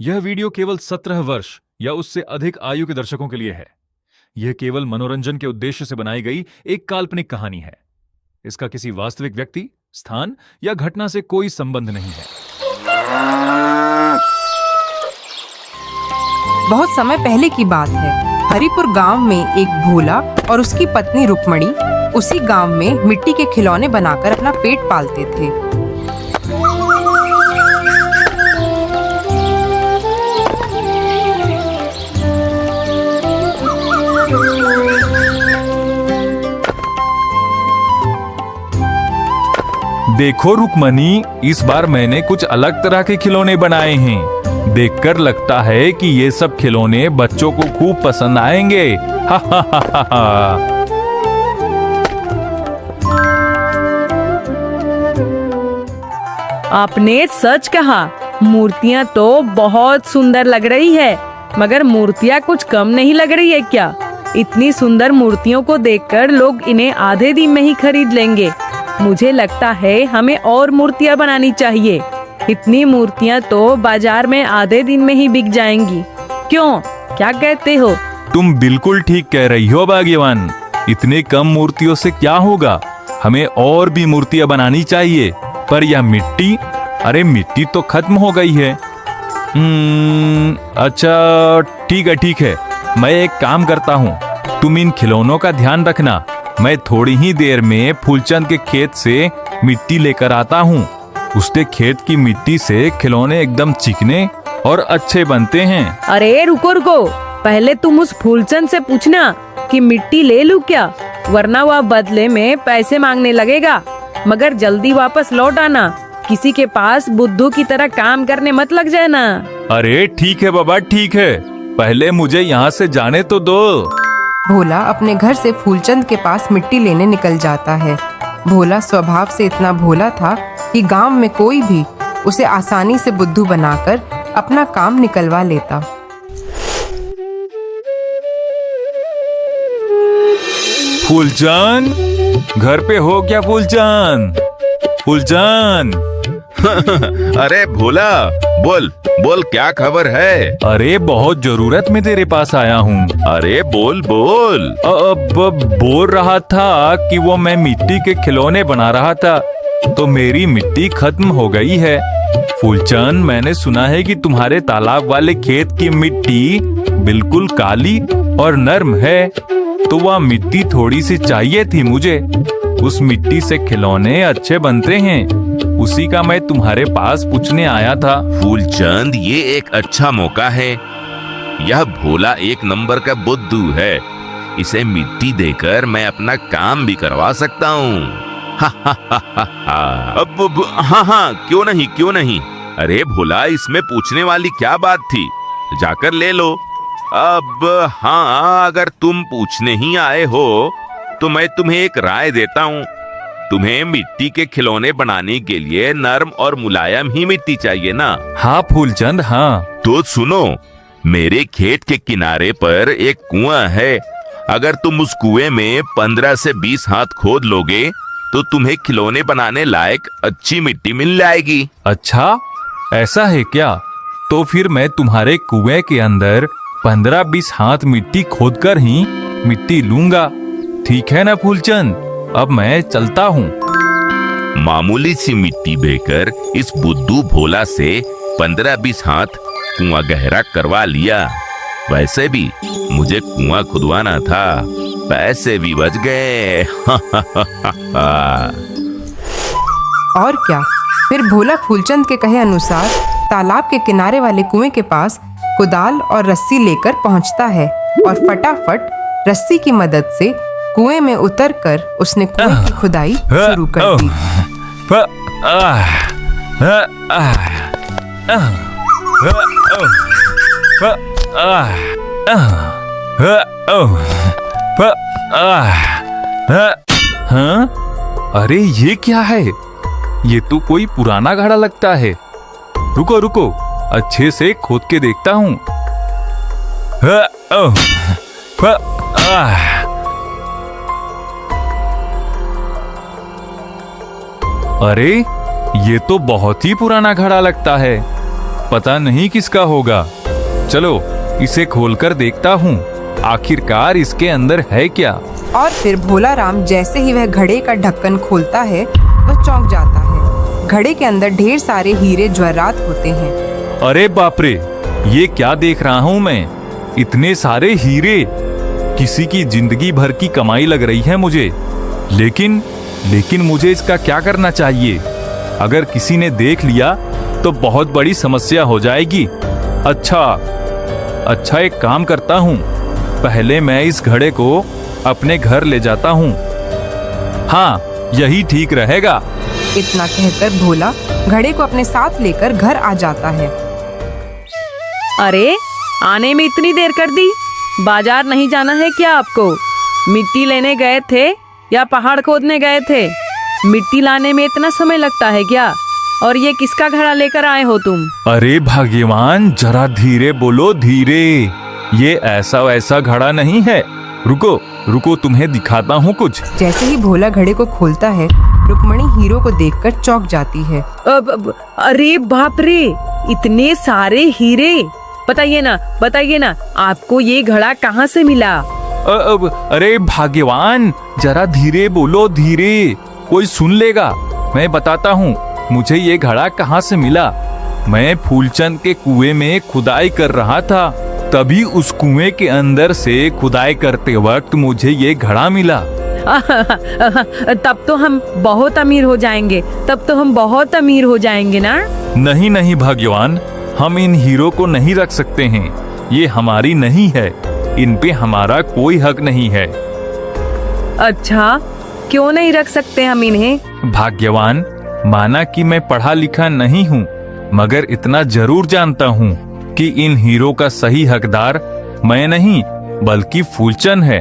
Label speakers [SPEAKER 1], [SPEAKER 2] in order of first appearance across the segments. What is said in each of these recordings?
[SPEAKER 1] यह वीडियो केवल 17 वर्ष या उससे अधिक आयु के दर्शकों के लिए है। यह केवल मनोरंजन के उद्देश्य से बनाई गई एक काल्पनिक कहानी है। इसका किसी वास्तविक व्यक्ति, स्थान या घटना से कोई संबंध नहीं है।
[SPEAKER 2] बहुत समय पहले की बात है। हरिपुर गांव में एक भोला और उसकी पत्नी रुक्मणी उसी गांव में मिट्टी के खिलौने बनाकर अपना पेट पालते थे।
[SPEAKER 1] देखो रुक्मणी, इस बार मैंने कुछ अलग तरह के खिलौने बनाए हैं। देखकर लगता है कि ये सब खिलौने बच्चों को खूब पसंद आएंगे। हा हा हा हा हा।
[SPEAKER 3] आपने सच कहा। मूर्तियाँ तो बहुत सुंदर लग रही है, मगर मूर्तियाँ कुछ कम नहीं लग रही है क्या? इतनी सुंदर मूर्तियों को देखकर लोग इन्हें आधे दिन में ही खरीद लेंगे। मुझे लगता है हमें और मूर्तियाँ बनानी चाहिए। इतनी मूर्तियाँ तो बाजार में आधे दिन में ही बिक जाएंगी। क्यों, क्या कहते हो?
[SPEAKER 1] तुम बिल्कुल ठीक कह रही हो भाग्यवान। इतने कम मूर्तियों से क्या होगा? हमें और भी मूर्तियाँ बनानी चाहिए। पर यह मिट्टी, अरे मिट्टी तो खत्म हो गई है। अच्छा ठीक है, मैं एक काम करता हूँ। तुम इन खिलौनों का ध्यान रखना। मैं थोड़ी ही देर में फूलचंद के खेत से मिट्टी लेकर आता हूँ। उसके खेत की मिट्टी से खिलौने एकदम चिकने और अच्छे बनते हैं।
[SPEAKER 3] अरे रुको, पहले तुम उस फूलचंद से पूछना कि मिट्टी ले लूं क्या, वरना वह बदले में पैसे मांगने लगेगा। मगर जल्दी वापस लौट आना। किसी के पास बुद्धू की तरह काम करने मत लग जाना।
[SPEAKER 1] अरे ठीक है बाबा, ठीक है। पहले मुझे यहाँ से जाने तो दो।
[SPEAKER 2] भोला अपने घर से फूलचंद के पास मिट्टी लेने निकल जाता है। भोला स्वभाव से इतना भोला था कि गांव में कोई भी उसे आसानी से बुद्धू बनाकर अपना काम निकलवा लेता।
[SPEAKER 1] फूलचंद, घर पे हो क्या फूलचंद? फूलचंद।
[SPEAKER 4] अरे भोला, बोल बोल, क्या खबर है?
[SPEAKER 1] अरे बहुत जरूरत में तेरे पास आया हूँ।
[SPEAKER 4] अरे बोल बोल।
[SPEAKER 1] बोल रहा था कि वो मैं मिट्टी के खिलौने बना रहा था, तो मेरी मिट्टी खत्म हो गई है। फूलचंद, मैंने सुना है कि तुम्हारे तालाब वाले खेत की मिट्टी बिल्कुल काली और नर्म है, तो वह मिट्टी थोड़ी सी चाहिए थी मुझे। उस मिट्टी से खिलौने अच्छे बनते हैं, उसी का मैं तुम्हारे पास पूछने आया था।
[SPEAKER 4] फूलचंद, ये एक अच्छा मौका है। यह भोला एक नंबर का बुद्धू है। इसे मिट्टी देकर मैं अपना काम भी करवा सकता हूँ। हाँ, क्यों नहीं। अरे भोला, इसमें पूछने वाली क्या बात थी? जाकर ले लो। अब हाँ, अगर तुम पूछने ही आए हो तो मैं तुम्हें एक राय देता हूँ। तुम्हें मिट्टी के खिलौने बनाने के लिए नर्म और मुलायम ही मिट्टी चाहिए ना?
[SPEAKER 1] हाँ फूलचंद, हाँ।
[SPEAKER 4] तो सुनो, मेरे खेत के किनारे पर एक कुआं है। अगर तुम उस कुएं में 15 से 20 हाथ खोद लोगे तो तुम्हें खिलौने बनाने लायक अच्छी मिट्टी मिल जाएगी।
[SPEAKER 1] अच्छा, ऐसा है क्या? तो फिर मैं तुम्हारे कुएं के अंदर 15-20 हाथ मिट्टी खोदकर ही मिट्टी लूंगा। ठीक है ना फूलचंद? अब मैं चलता हूँ।
[SPEAKER 4] मामूली सी मिट्टी देकर इस बुद्धू भोला से 15-20 हाथ कुआं गहरा करवा लिया। वैसे भी मुझे कुआं खुदवाना था, पैसे भी बच गए।
[SPEAKER 2] और क्या, फिर भोला फूलचंद के कहे अनुसार तालाब के किनारे वाले कुएं के पास कुदाल और रस्सी लेकर पहुंचता है और फटाफट रस्सी की मदद से कुएं में उतरकर उसने कुएं की खुदाई शुरू कर दी।
[SPEAKER 1] हाँ? अरे ये क्या है? ये तो कोई पुराना घड़ा लगता है। रुको, अच्छे से खोद के देखता हूँ। अरे ये तो बहुत ही पुराना घड़ा लगता है। पता नहीं किसका होगा। चलो इसे खोलकर देखता हूँ, आखिरकार इसके अंदर है क्या।
[SPEAKER 2] और फिर भोला राम जैसे ही वह घड़े का ढक्कन खोलता है वह चौंक जाता है। घड़े के अंदर ढेर सारे हीरे जवाहरात होते हैं।
[SPEAKER 1] अरे बाप रे, ये क्या देख रहा हूँ मैं, इतने सारे हीरे। किसी की जिंदगी भर की कमाई लग रही है मुझे। लेकिन मुझे इसका क्या करना चाहिए? अगर किसी ने देख लिया तो बहुत बड़ी समस्या हो जाएगी। अच्छा एक काम करता हूँ, पहले मैं इस घड़े को अपने घर ले जाता हूँ। हाँ, यही ठीक रहेगा।
[SPEAKER 2] इतना कहकर भोला घड़े को अपने साथ लेकर घर आ जाता है।
[SPEAKER 3] अरे आने में इतनी देर कर दी, बाजार नहीं जाना है क्या आपको? मिट्टी लेने गए थे या पहाड़ खोदने गए थे? मिट्टी लाने में इतना समय लगता है क्या? और ये किसका घड़ा लेकर आए हो तुम?
[SPEAKER 1] अरे भाग्यवान, जरा धीरे बोलो, धीरे। ये ऐसा वैसा घड़ा नहीं है। रुको तुम्हें दिखाता हूँ कुछ।
[SPEAKER 2] जैसे ही भोला घड़े को खोलता है, रुक्मणी हीरो को देखकर चौंक जाती है।
[SPEAKER 3] अरे बाप रे, इतने सारे हीरे! बताइए ना आपको ये घड़ा कहाँ से मिला?
[SPEAKER 1] अरे भाग्यवान, जरा धीरे बोलो, धीरे, कोई सुन लेगा। मैं बताता हूँ मुझे ये घड़ा कहाँ से मिला। मैं फूलचंद के कुएं में खुदाई कर रहा था, तभी उस कुएं के अंदर से खुदाई करते वक्त मुझे ये घड़ा मिला।
[SPEAKER 3] तब तो हम बहुत अमीर हो जाएंगे ना?
[SPEAKER 1] नहीं भाग्यवान, हम इन हीरो को नहीं रख सकते हैं। ये हमारी नहीं है, इन पे हमारा कोई हक नहीं है।
[SPEAKER 3] अच्छा, क्यों नहीं रख सकते हम इन्हें?
[SPEAKER 1] भाग्यवान, माना कि मैं पढ़ा लिखा नहीं हूँ, मगर इतना जरूर जानता हूँ कि इन हीरो का सही हकदार मैं नहीं बल्कि फूलचंद है।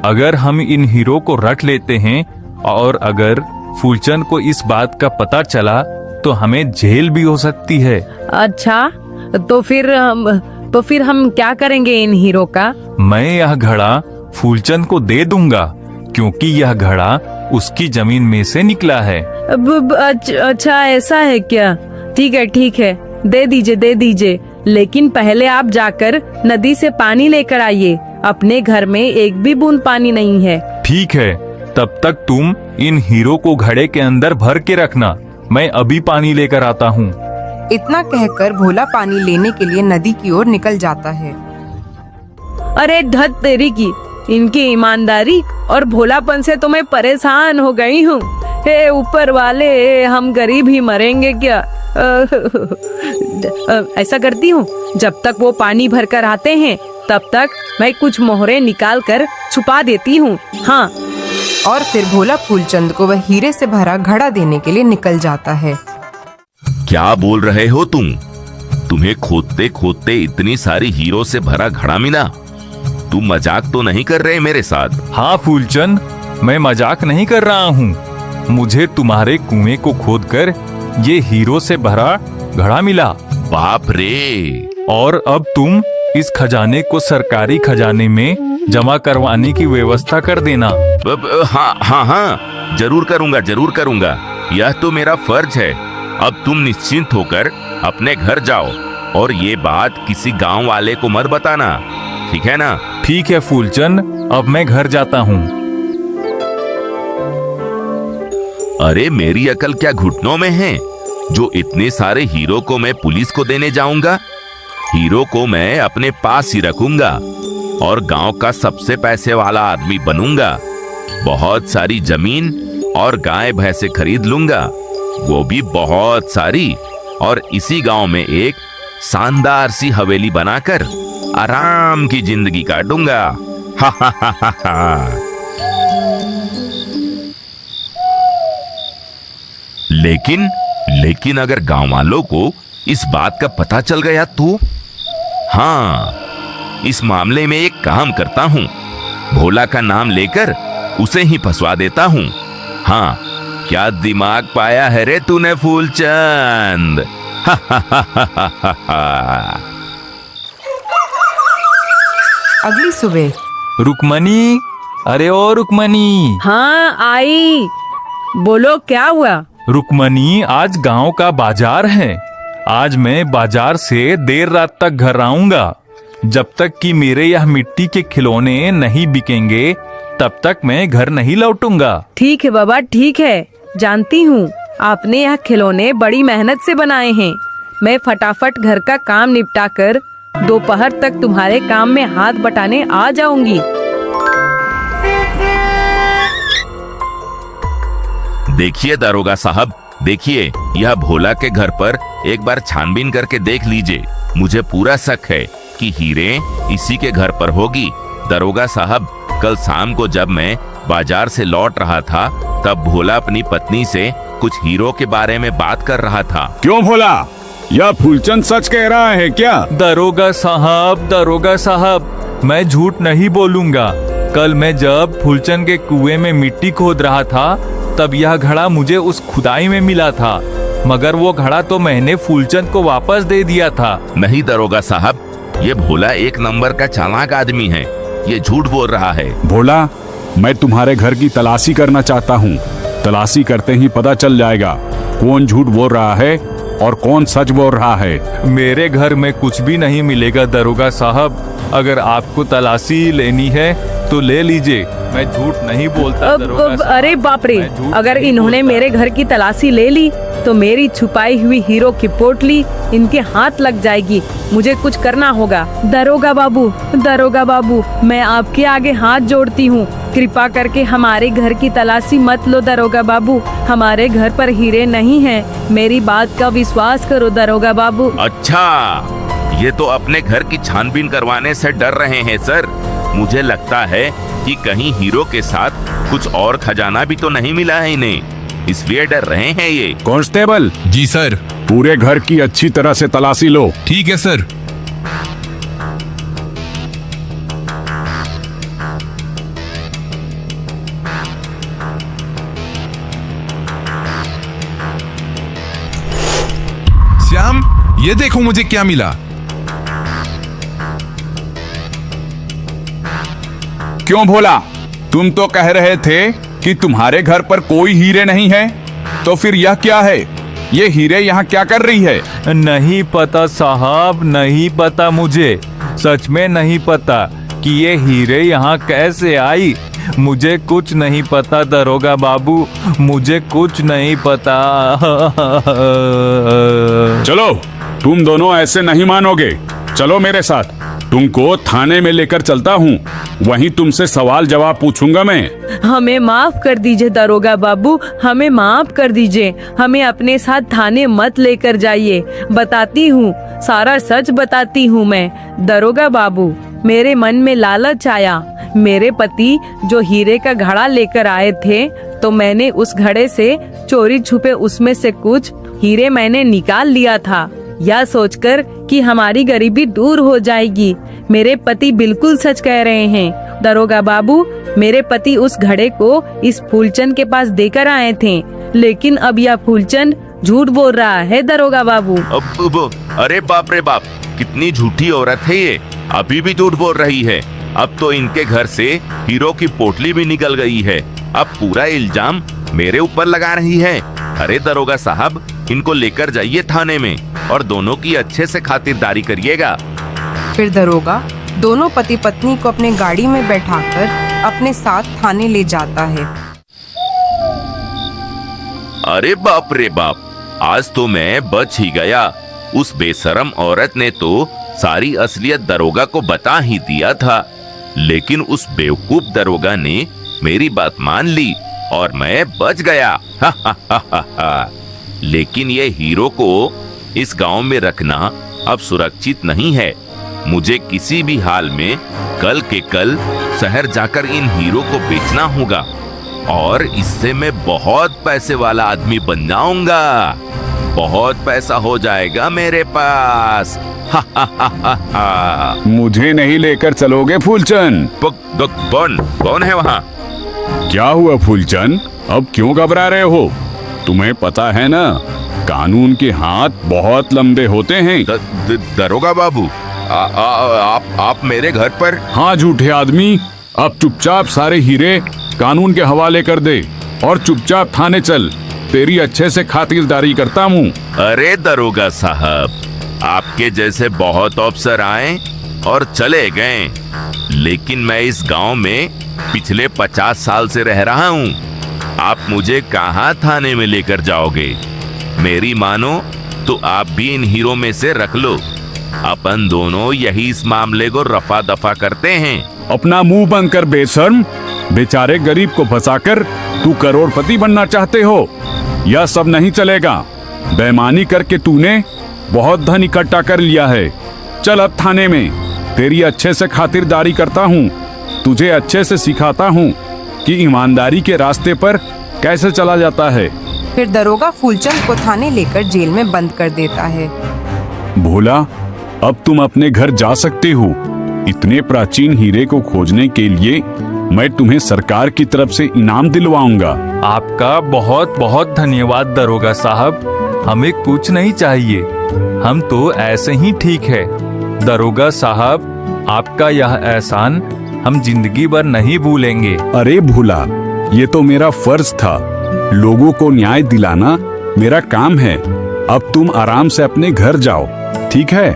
[SPEAKER 1] अगर हम इन हीरो को रख लेते हैं और अगर फूलचंद को इस बात का पता चला तो हमें जेल भी हो सकती है।
[SPEAKER 3] अच्छा, तो फिर हम क्या करेंगे इन हीरो का? मैं
[SPEAKER 1] यह घड़ा फूलचंद को दे दूंगा, क्योंकि यह घड़ा उसकी जमीन में से निकला है।
[SPEAKER 3] अच्छा, ऐसा है क्या? ठीक है, दे दीजिए। लेकिन पहले आप जाकर नदी से पानी लेकर आइए। अपने घर में एक भी बूंद पानी नहीं है।
[SPEAKER 1] ठीक है, तब तक तुम इन हीरो को घड़े के अंदर भर के रखना, मैं अभी पानी लेकर आता हूँ।
[SPEAKER 2] इतना कहकर भोला पानी लेने के लिए नदी की ओर निकल जाता है।
[SPEAKER 3] अरे धत तेरी की, इनकी ईमानदारी और भोलापन से तो मैं परेशान हो गई हूँ। हे ऊपर वाले, हम गरीब ही मरेंगे क्या? ऐसा करती हूँ, जब तक वो पानी भर कर आते हैं तब तक मैं कुछ मोहरे निकाल कर छुपा देती हूँ। हाँ।
[SPEAKER 2] और फिर भोला फूलचंद को वह हीरे से भरा घड़ा देने के लिए निकल जाता है।
[SPEAKER 4] क्या बोल रहे हो तुम? तुम्हें खोदते खोदते इतनी सारी हीरो से भरा घड़ा मिला? तुम मजाक तो नहीं कर रहे मेरे साथ?
[SPEAKER 1] हाँ फूलचंद, मैं मजाक नहीं कर रहा हूँ। मुझे तुम्हारे कुएं को खोदकर ये हीरो से भरा घड़ा मिला।
[SPEAKER 4] बाप रे!
[SPEAKER 1] और अब तुम इस खजाने को सरकारी खजाने में जमा करवाने की व्यवस्था कर देना।
[SPEAKER 4] हाँ, जरूर करूँगा। यह तो मेरा फर्ज है। अब तुम निश्चिंत होकर अपने घर जाओ और ये बात किसी गांव वाले को मत बताना, ठीक है ना?
[SPEAKER 1] ठीक है फूलचंद, अब मैं घर जाता हूँ।
[SPEAKER 4] अरे मेरी अकल क्या घुटनों में है, जो इतने सारे हीरो को मैं पुलिस को देने जाऊंगा? हीरो को मैं अपने पास ही रखूंगा और गांव का सबसे पैसे वाला आदमी बनूंगा। बहुत सारी जमीन और गाय भैंसे खरीद लूंगा, वो भी बहुत सारी, और इसी गांव में एक शानदार सी हवेली बनाकर आराम की जिंदगी काटूंगा। हा हा हा हा हा। लेकिन अगर गांव वालों को इस बात का पता चल गया तो? हाँ, इस मामले में एक काम करता हूँ, भोला का नाम लेकर उसे ही फंसवा देता हूँ। हाँ, क्या दिमाग पाया है रे तूने फूलचंद? हा हा हा हा हा हा।
[SPEAKER 2] अगली सुबह।
[SPEAKER 1] रुक्मणी, अरे ओ रुक्मणी।
[SPEAKER 3] हाँ आई, बोलो क्या हुआ?
[SPEAKER 1] रुक्मणी, आज गांव का बाजार है, आज मैं बाजार से देर रात तक घर आऊंगा। जब तक कि मेरे यह मिट्टी के खिलौने नहीं बिकेंगे तब तक मैं घर नहीं लौटूंगा।
[SPEAKER 3] ठीक है बाबा, ठीक है। जानती हूँ आपने यह खिलौने बड़ी मेहनत से बनाए हैं। मैं फटाफट घर का काम निपटा कर दोपहर तक तुम्हारे काम में हाथ बटाने आ जाऊंगी।
[SPEAKER 4] देखिए दरोगा साहब, देखिए यह भोला के घर पर एक बार छानबीन करके देख लीजिए। मुझे पूरा शक है कि हीरे इसी के घर पर होगी। दरोगा साहब, कल शाम को जब मैं बाजार से लौट रहा था तब भोला अपनी पत्नी से कुछ हीरो के बारे में बात कर रहा था।
[SPEAKER 5] क्यों भोला, यह फूलचंद सच कह रहा है क्या?
[SPEAKER 1] दरोगा साहब, मैं झूठ नहीं बोलूंगा। कल मैं जब फूलचंद के कुएं में मिट्टी खोद रहा था तब यह घड़ा मुझे उस खुदाई में मिला था, मगर वो घड़ा तो मैंने फूलचंद को वापस दे दिया था।
[SPEAKER 4] नहीं दरोगा साहब, ये भोला एक नंबर का चालाक आदमी है। ये झूठ बोल रहा है।
[SPEAKER 5] भोला, मैं तुम्हारे घर की तलाशी करना चाहता हूँ। तलाशी करते ही पता चल जाएगा कौन झूठ बोल रहा है और कौन सच बोल रहा है।
[SPEAKER 1] मेरे घर में कुछ भी नहीं मिलेगा दरोगा साहब। अगर आपको तलाशी लेनी है तो ले लीजिए, मैं झूठ नहीं बोलता दरोगा साहब।
[SPEAKER 3] अरे बाप रे,
[SPEAKER 1] मैं झूठ
[SPEAKER 3] अगर
[SPEAKER 1] नहीं
[SPEAKER 3] इन्होंने
[SPEAKER 1] बोलता।
[SPEAKER 3] मेरे घर की तलाशी ले ली तो मेरी छुपाई हुई हीरो की पोटली इनके हाथ लग जाएगी। मुझे कुछ करना होगा। दरोगा बाबू, मैं आपके आगे हाथ जोड़ती हूँ। कृपा करके हमारे घर की तलाशी मत लो दरोगा बाबू। हमारे घर पर हीरे नहीं हैं। मेरी बात का विश्वास करो दरोगा बाबू।
[SPEAKER 4] अच्छा, ये तो अपने घर की छानबीन करवाने से डर रहे हैं सर। मुझे लगता है कि कहीं हीरो के साथ कुछ और खजाना भी तो नहीं मिला है इन्हें, इसलिए डर रहे हैं ये।
[SPEAKER 5] कांस्टेबल,
[SPEAKER 6] जी सर।
[SPEAKER 5] पूरे घर की अच्छी तरह से तलाशी लो।
[SPEAKER 6] ठीक है सर। श्याम, ये देखो मुझे क्या मिला।
[SPEAKER 5] क्यों भोला, तुम तो कह रहे थे कि तुम्हारे घर पर कोई हीरे नहीं है, तो फिर यह क्या है? ये हीरे यहाँ क्या कर रही है?
[SPEAKER 1] नहीं पता साहब, नहीं पता मुझे। सच में नहीं पता कि ये हीरे यहाँ कैसे आई। मुझे कुछ नहीं पता दरोगा बाबू, मुझे कुछ नहीं पता।
[SPEAKER 5] चलो, तुम दोनों ऐसे नहीं मानोगे। चलो मेरे साथ, तुमको थाने में लेकर चलता हूँ। वहीं तुमसे सवाल जवाब पूछूंगा मैं।
[SPEAKER 3] हमें माफ कर दीजिए दरोगा बाबू, हमें माफ कर दीजिए। हमें अपने साथ थाने मत लेकर जाइए। बताती हूँ, सारा सच बताती हूँ मैं। दरोगा बाबू, मेरे मन में लालच आया। मेरे पति जो हीरे का घड़ा लेकर आए थे तो मैंने उस घड़े से चोरी छुपे उसमें से कुछ हीरे मैंने निकाल लिया था, यह सोचकर कि हमारी गरीबी दूर हो जाएगी। मेरे पति बिल्कुल सच कह रहे हैं दरोगा बाबू। मेरे पति उस घड़े को इस फूलचंद के पास देकर आए थे, लेकिन अब यह फूलचंद झूठ बोल रहा है दरोगा बाबू।
[SPEAKER 4] अरे बाप रे बाप, कितनी झूठी औरत है ये। अभी भी झूठ बोल रही है। अब तो इनके घर से हीरो की पोटली भी निकल गई है। अब पूरा इल्जाम मेरे ऊपर लगा रही है। अरे दरोगा साहब, इनको लेकर जाइए थाने में और दोनों की अच्छे से खातिरदारी करिएगा।
[SPEAKER 2] फिर दरोगा दोनों पति पत्नी को अपने गाड़ी में बैठाकर अपने साथ थाने ले जाता है।
[SPEAKER 4] अरे बाप रे बाप, आज तो मैं बच ही गया। उस बेशरम औरत ने तो सारी असलियत दरोगा को बता ही दिया था, लेकिन उस बेवकूफ दरोगा ने मेरी बात मान ली और मैं बच गया। लेकिन ये हीरो को इस गांव में रखना अब सुरक्षित नहीं है। मुझे किसी भी हाल में कल के कल शहर जाकर इन हीरो को बेचना होगा और इससे मैं बहुत पैसे वाला आदमी बन जाऊंगा। बहुत पैसा हो जाएगा मेरे पास।
[SPEAKER 5] मुझे नहीं लेकर चलोगे फूलचंद?
[SPEAKER 4] कौन है वहाँ?
[SPEAKER 5] क्या हुआ फूलचंद, अब क्यों घबरा रहे हो? तुम्हें पता है ना, कानून के हाथ बहुत लंबे होते हैं।
[SPEAKER 4] दरोगा बाबू, आप मेरे घर पर?
[SPEAKER 5] हाँ झूठे आदमी, अब चुपचाप सारे हीरे कानून के हवाले कर दे और चुपचाप थाने चल। तेरी अच्छे से खातिरदारी करता हूँ।
[SPEAKER 4] अरे दरोगा साहब, आपके जैसे बहुत अफसर आए और चले गए, लेकिन मैं इस गांव में पिछले 50 साल से रह रहा हूँ। आप मुझे कहाँ थाने में लेकर जाओगे? मेरी मानो तो आप भी इन हीरो में से रख लो। अपन दोनों यही इस मामले को रफा दफा करते हैं।
[SPEAKER 5] अपना मुंह बंद कर बेशर्म। बेचारे गरीब को फंसाकर तू करोड़पति बनना चाहते हो? यह सब नहीं चलेगा। बेईमानी करके तूने बहुत धन इकट्ठा कर लिया है। चल अब थाने में, तेरी अच्छे से खातिरदारी करता हूँ। तुझे अच्छे से सिखाता हूँ कि ईमानदारी के रास्ते पर कैसे चला जाता है।
[SPEAKER 2] फिर दरोगा फूलचंद को थाने लेकर जेल में बंद कर देता है।
[SPEAKER 5] भोला, अब तुम अपने घर जा सकते हो। इतने प्राचीन हीरे को खोजने के लिए मैं तुम्हें सरकार की तरफ से इनाम दिलवाऊंगा।
[SPEAKER 1] आपका बहुत बहुत धन्यवाद दरोगा साहब। हमें कुछ नहीं चाहिए, हम तो ऐसे ही ठीक है। दरोगा साहब, आपका यह एहसान हम जिंदगी भर नहीं भूलेंगे।
[SPEAKER 5] अरे भोला, ये तो मेरा फर्ज था। लोगों को न्याय दिलाना मेरा काम है। अब तुम आराम से अपने घर जाओ, ठीक है?